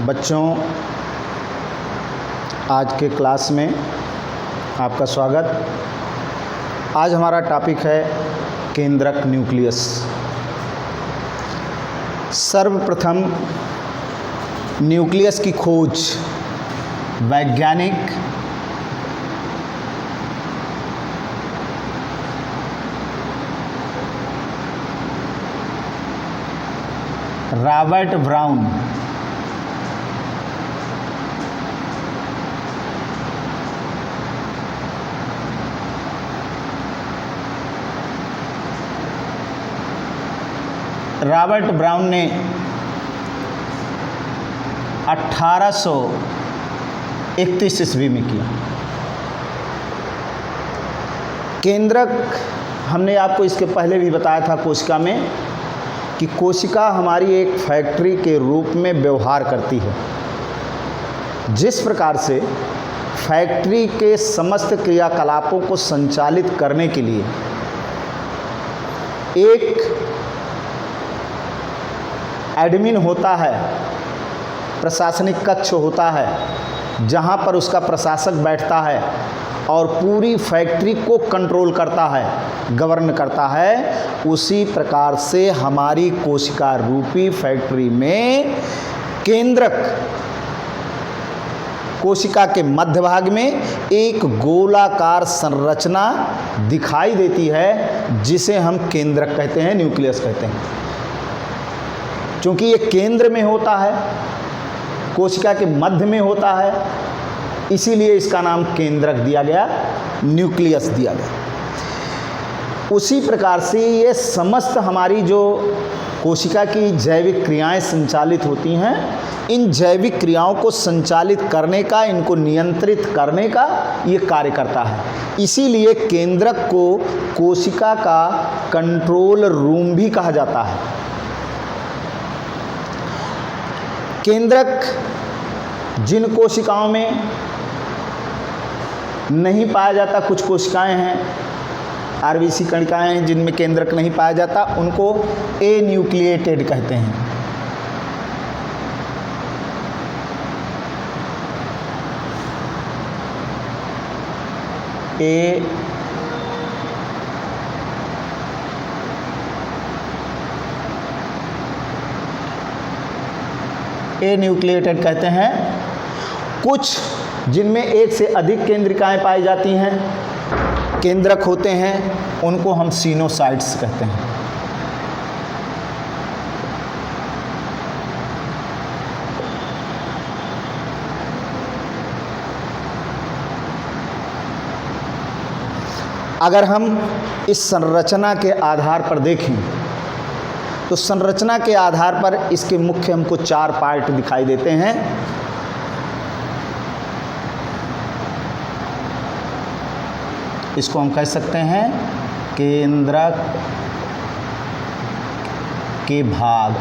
बच्चों, आज के क्लास में आपका स्वागत। आज हमारा टॉपिक है केंद्रक न्यूक्लियस। सर्वप्रथम न्यूक्लियस की खोज वैज्ञानिक रॉबर्ट ब्राउन ने 1831 ईस्वी में किया। केंद्रक हमने आपको इसके पहले भी बताया था कोशिका में कि कोशिका हमारी एक फैक्ट्री के रूप में व्यवहार करती है। जिस प्रकार से फैक्ट्री के समस्त क्रियाकलापों को संचालित करने के लिए एक एडमिन होता है, प्रशासनिक कक्ष होता है जहां पर उसका प्रशासक बैठता है और पूरी फैक्ट्री को कंट्रोल करता है, गवर्न करता है, उसी प्रकार से हमारी कोशिका रूपी फैक्ट्री में केंद्रक कोशिका के मध्य भाग में एक गोलाकार संरचना दिखाई देती है जिसे हम केंद्रक कहते हैं, न्यूक्लियस कहते हैं। क्योंकि ये केंद्र में होता है, कोशिका के मध्य में होता है, इसीलिए इसका नाम केंद्रक दिया गया, न्यूक्लियस दिया गया। उसी प्रकार से ये समस्त हमारी जो कोशिका की जैविक क्रियाएं संचालित होती हैं, इन जैविक क्रियाओं को संचालित करने का, इनको नियंत्रित करने का ये कार्य करता है। इसीलिए केंद्रक को कोशिका का कंट्रोल रूम भी कहा जाता है। केंद्रक जिन कोशिकाओं में नहीं पाया जाता, कुछ कोशिकाएं हैं, आरबीसी कणिकाएं हैं जिनमें केंद्रक नहीं पाया जाता, उनको एन्यूक्लिएटेड कहते हैं। एन्यूक्लिएटेड कहते हैं। कुछ जिनमें एक से अधिक केंद्रिकाएं पाई जाती हैं, केंद्रक होते हैं, उनको हम सिनोसाइट्स कहते हैं। अगर हम इस संरचना के आधार पर देखें तो संरचना के आधार पर इसके मुख्य हमको 4 पार्ट दिखाई देते हैं। इसको हम कह सकते हैं केंद्रक के भाग,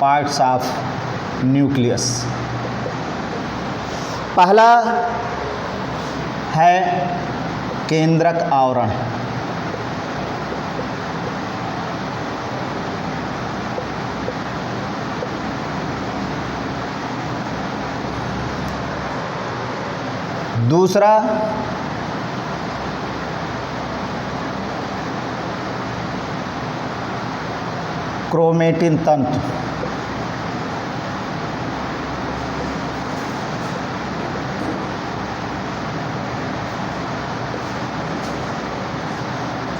पार्ट्स ऑफ न्यूक्लियस। पहला है केंद्रक आवरण। दूसरा क्रोमेटिन तंतु।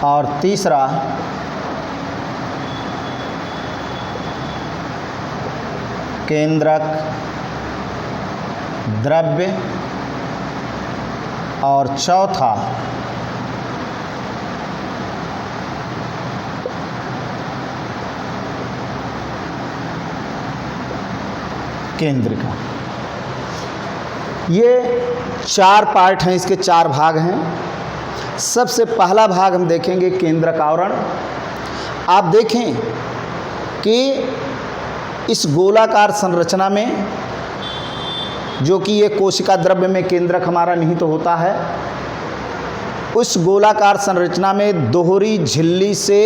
और तीसरा केंद्रक द्रव्य। और चौथा केंद्रिका। ये 4 पार्ट हैं, इसके 4 भाग हैं। सबसे पहला भाग हम देखेंगे केंद्रक आवरण। आप देखें कि इस गोलाकार संरचना में, जो कि ये कोशिका द्रव्य में केंद्रक हमारा निहित होता है, उस गोलाकार संरचना में दोहरी झिल्ली से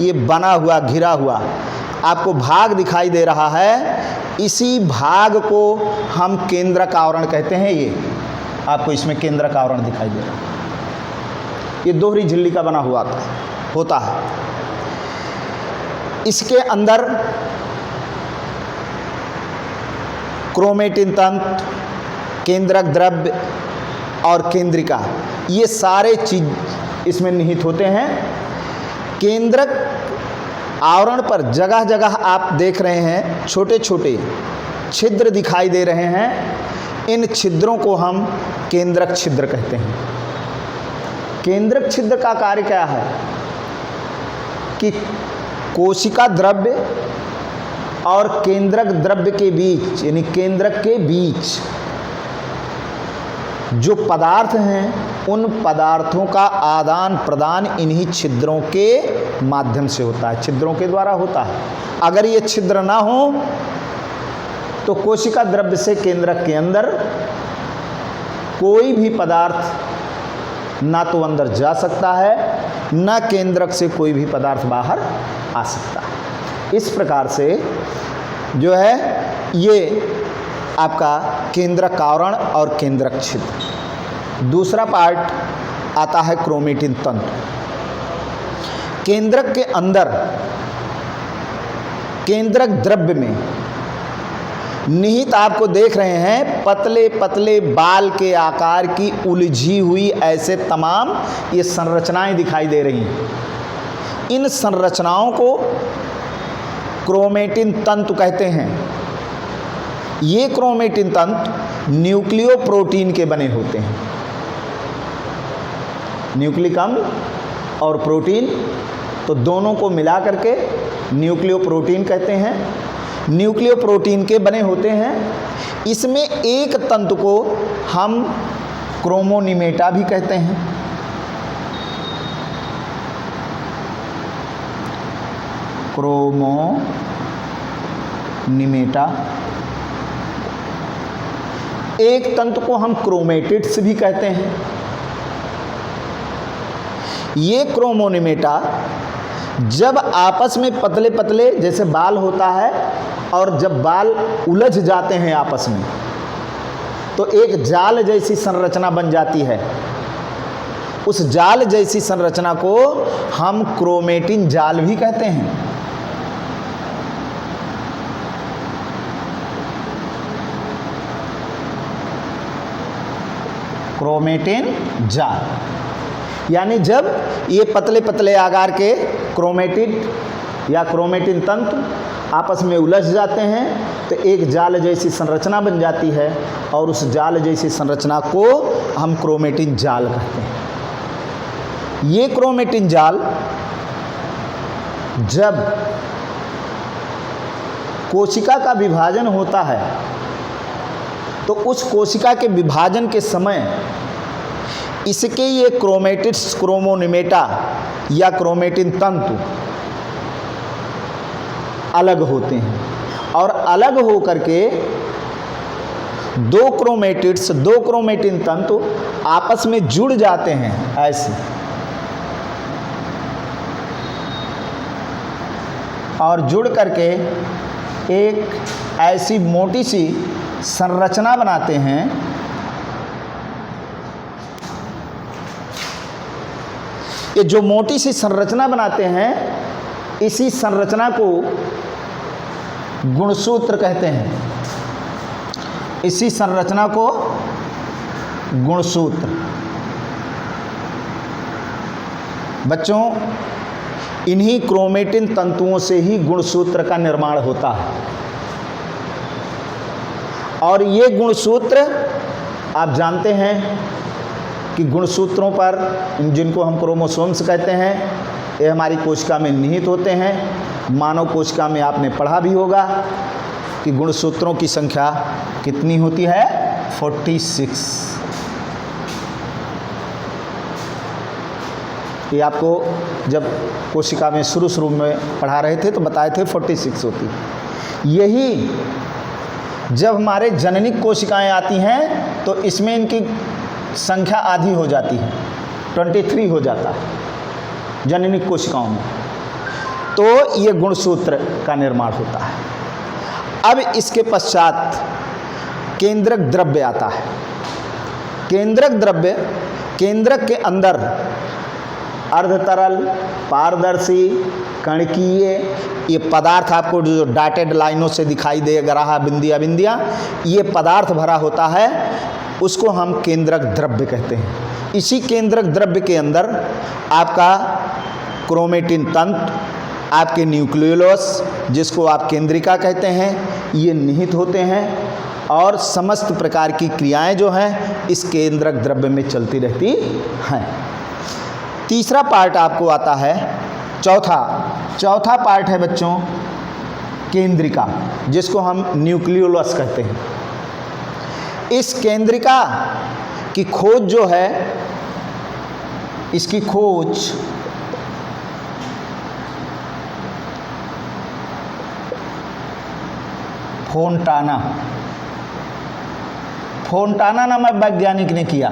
ये बना हुआ, घिरा हुआ आपको भाग दिखाई दे रहा है, इसी भाग को हम केंद्रक आवरण कहते हैं। ये आपको इसमें केंद्रक आवरण दिखाई दे रहा है, ये दोहरी झिल्ली का बना हुआ होता है। इसके अंदर क्रोमेटिन तंतु, केंद्रक द्रव्य और केंद्रिका, ये सारे चीज इसमें निहित होते हैं। केंद्रक आवरण पर जगह जगह आप देख रहे हैं छोटे छोटे छिद्र दिखाई दे रहे हैं, इन छिद्रों को हम केंद्रक छिद्र कहते हैं। केंद्रक छिद्र का कार्य क्या है कि कोशिका द्रव्य और केंद्रक द्रव्य के बीच, यानी केंद्रक के बीच जो पदार्थ हैं, उन पदार्थों का आदान प्रदान इन्हीं छिद्रों के माध्यम से होता है, छिद्रों के द्वारा होता है। अगर ये छिद्र ना हो तो कोशिका द्रव्य से केंद्रक के अंदर कोई भी पदार्थ ना तो अंदर जा सकता है, ना केंद्रक से कोई भी पदार्थ बाहर आ सकता है। इस प्रकार से जो है ये आपका केंद्रक आवरण और केंद्रक छिद्र। दूसरा पार्ट आता है क्रोमेटिन तंतु। केंद्रक के अंदर केंद्रक द्रव्य में निहित आपको देख रहे हैं पतले पतले बाल के आकार की उलझी हुई ऐसे तमाम ये संरचनाएं दिखाई दे रही हैं। इन संरचनाओं को क्रोमेटिन तंतु कहते हैं। ये क्रोमेटिन तंतु न्यूक्लियोप्रोटीन के बने होते हैं। न्यूक्लिक अम्ल और प्रोटीन, तो दोनों को मिला करके न्यूक्लियोप्रोटीन कहते हैं। न्यूक्लियोप्रोटीन के बने होते हैं। इसमें एक तंतु को हम क्रोमोनिमेटा भी कहते हैं। क्रोमोनिमेटा। एक तंतु को हम क्रोमेटिड्स भी कहते हैं। ये क्रोमोनिमेटा जब आपस में पतले पतले जैसे बाल होता है, और जब बाल उलझ जाते हैं आपस में तो एक जाल जैसी संरचना बन जाती है। उस जाल जैसी संरचना को हम क्रोमेटिन जाल भी कहते हैं। क्रोमेटिन जाल, यानी जब ये पतले पतले आकार के क्रोमेटिड या क्रोमेटिन तंतु आपस में उलझ जाते हैं तो एक जाल जैसी संरचना बन जाती है, और उस जाल जैसी संरचना को हम क्रोमेटिन जाल कहते हैं। ये क्रोमेटिन जाल जब कोशिका का विभाजन होता है तो उस कोशिका के विभाजन के समय इसके ये क्रोमेटिड्स, क्रोमोनिमेटा या क्रोमेटिन तंतु अलग होते हैं, और अलग हो करके दो क्रोमेटिड्स, दो क्रोमेटिन तंतु आपस में जुड़ जाते हैं ऐसे, और जुड़ करके एक ऐसी मोटी सी संरचना बनाते हैं। ये जो मोटी सी संरचना बनाते हैं, इसी संरचना को गुणसूत्र कहते हैं। इसी संरचना को गुणसूत्र। बच्चों, इन्हीं क्रोमेटिन तंतुओं से ही गुणसूत्र का निर्माण होता है, और ये गुणसूत्र आप जानते हैं कि गुणसूत्रों पर, जिनको हम क्रोमोसोम्स कहते हैं, ये हमारी कोशिका में निहित होते हैं। मानव कोशिका में आपने पढ़ा भी होगा कि गुणसूत्रों की संख्या कितनी होती है? 46। ये आपको जब कोशिका में शुरू में पढ़ा रहे थे तो बताए थे 46 होती है। यही जब हमारे जननिक कोशिकाएं आती हैं तो इसमें इनकी संख्या आधी हो जाती है, 23 हो जाता है जननिक कोशिकाओं में। तो ये गुणसूत्र का निर्माण होता है। अब इसके पश्चात केंद्रक द्रव्य आता है। केंद्रक द्रव्य, केंद्रक के अंदर अर्धतरल, पारदर्शी, कणकीय ये पदार्थ आपको जो डॉटेड लाइनों से दिखाई दे रहा बिंदिया बिंदिया, ये पदार्थ भरा होता है, उसको हम केंद्रक द्रव्य कहते हैं। इसी केंद्रक द्रव्य के अंदर आपका क्रोमेटिन तंतु, आपके न्यूक्लियोलस जिसको आप केंद्रिका कहते हैं, ये निहित होते हैं और समस्त प्रकार की क्रियाएं जो हैं इस केंद्रक द्रव्य में चलती रहती हैं। तीसरा पार्ट आपको आता है, चौथा पार्ट है बच्चों केंद्रिका, जिसको हम न्यूक्लियोलस कहते हैं। इस केंद्रिका की खोज जो है, इसकी खोज फोंटाना नामक वैज्ञानिक ने किया।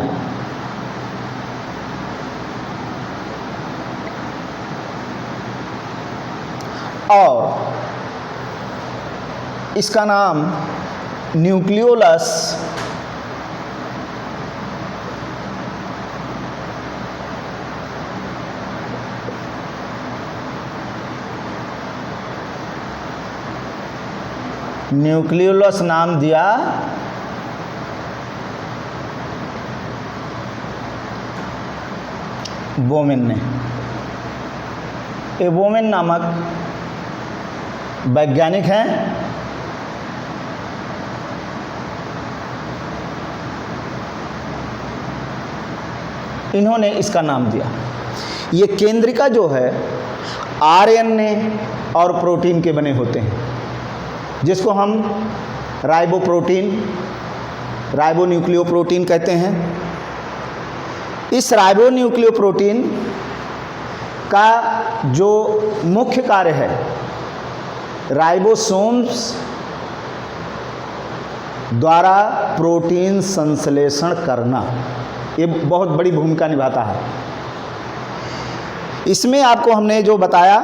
और इसका नाम न्यूक्लियोलस नाम दिया बोमेन ने। ये बोमेन नामक वैज्ञानिक हैं। इन्होंने इसका नाम दिया। ये केंद्रिका जो है आरएनए और प्रोटीन के बने होते हैं, जिसको हम राइबोन्यूक्लियोप्रोटीन कहते हैं। इस राइबोन्यूक्लियोप्रोटीन का जो मुख्य कार्य है, राइबोसोम्स द्वारा प्रोटीन संश्लेषण करना, ये बहुत बड़ी भूमिका निभाता है। इसमें आपको हमने जो बताया,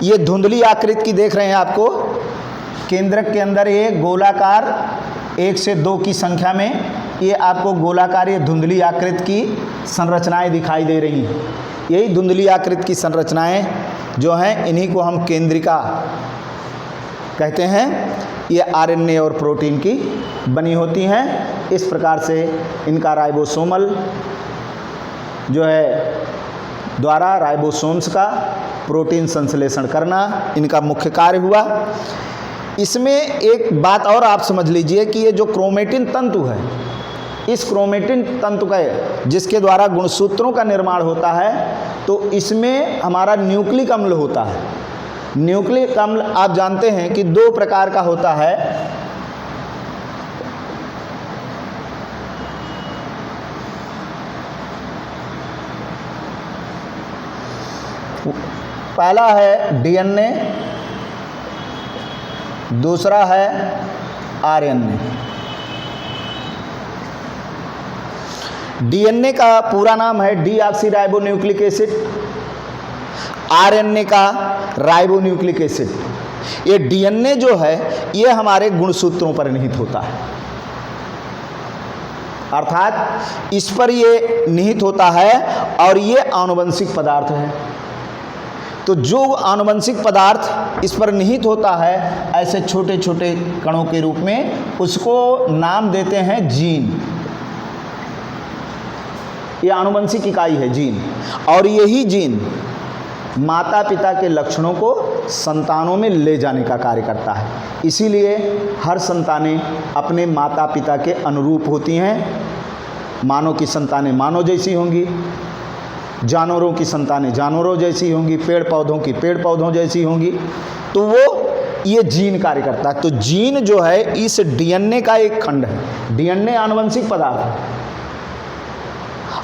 ये धुंधली आकृति की देख रहे हैं आपको, केंद्रक के अंदर ये गोलाकार 1 से 2 की संख्या में ये आपको गोलाकार ये धुंधली आकृति की संरचनाएं दिखाई दे रही हैं। यही धुंधली आकृति की संरचनाएं जो हैं, इन्हीं को हम केंद्रिका कहते हैं। ये आरएनए और प्रोटीन की बनी होती हैं। इस प्रकार से इनका राइबोसोमल जो है द्वारा राइबोसोम्स का प्रोटीन संश्लेषण करना इनका मुख्य कार्य हुआ। इसमें एक बात और आप समझ लीजिए कि ये जो क्रोमेटिन तंतु है, इस क्रोमेटिन तंतु का जिसके द्वारा गुणसूत्रों का निर्माण होता है, तो इसमें हमारा न्यूक्लिक अम्ल होता है। न्यूक्लिक अम्ल आप जानते हैं कि 2 प्रकार का होता है। पहला है डीएनए, दूसरा है आरएनए। डीएनए का पूरा नाम है डीऑक्सीराइबोन्यूक्लिक एसिड, आरएनए का राइबोन्यूक्लिक एसिड। ये डीएनए जो है ये हमारे गुणसूत्रों पर निहित होता है, अर्थात इस पर ये निहित होता है और ये आनुवंशिक पदार्थ है। तो जो आनुवंशिक पदार्थ इस पर निहित होता है ऐसे छोटे छोटे कणों के रूप में, उसको नाम देते हैं जीन। ये आनुवंशिक इकाई है जीन, और यही जीन माता पिता के लक्षणों को संतानों में ले जाने का कार्य करता है। इसीलिए हर संतानें अपने माता पिता के अनुरूप होती हैं। मानव की संतानें मानव जैसी होंगी, जानवरों की संतानें जानवरों जैसी होंगी, पेड़ पौधों की पेड़ पौधों जैसी होंगी। तो वो ये जीन कार्य करता है। तो जीन जो है इस डीएनए का एक खंड है। डीएनए आनुवंशिक पदार्थ है,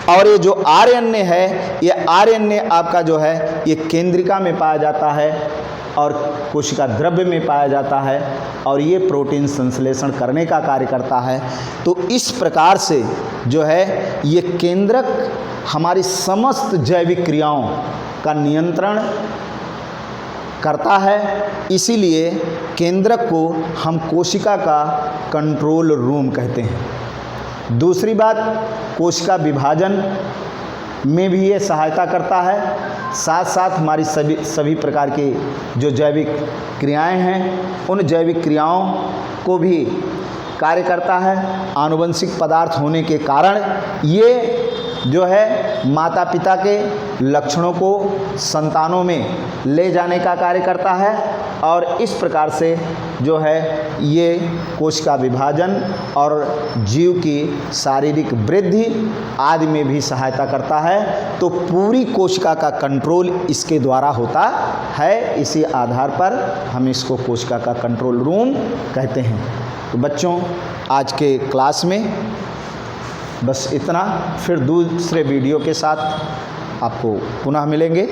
और ये जो आरएनए है, ये आरएनए आपका जो है ये केंद्रिका में पाया जाता है और कोशिका द्रव्य में पाया जाता है, और ये प्रोटीन संश्लेषण करने का कार्य करता है। तो इस प्रकार से जो है ये केंद्रक हमारी समस्त जैविक क्रियाओं का नियंत्रण करता है, इसीलिए केंद्रक को हम कोशिका का कंट्रोल रूम कहते हैं। दूसरी बात, कोशिका विभाजन में भी ये सहायता करता है, साथ साथ हमारी सभी प्रकार के जो जैविक क्रियाएं हैं उन जैविक क्रियाओं को भी कार्य करता है। आनुवंशिक पदार्थ होने के कारण ये जो है माता पिता के लक्षणों को संतानों में ले जाने का कार्य करता है और इस प्रकार से जो है ये कोशिका विभाजन और जीव की शारीरिक वृद्धि आदि में भी सहायता करता है। तो पूरी कोशिका का कंट्रोल इसके द्वारा होता है। इसी आधार पर हम इसको कोशिका का कंट्रोल रूम कहते हैं। तो बच्चों, आज के क्लास में बस इतना, फिर दूसरे वीडियो के साथ आपको पुनः मिलेंगे।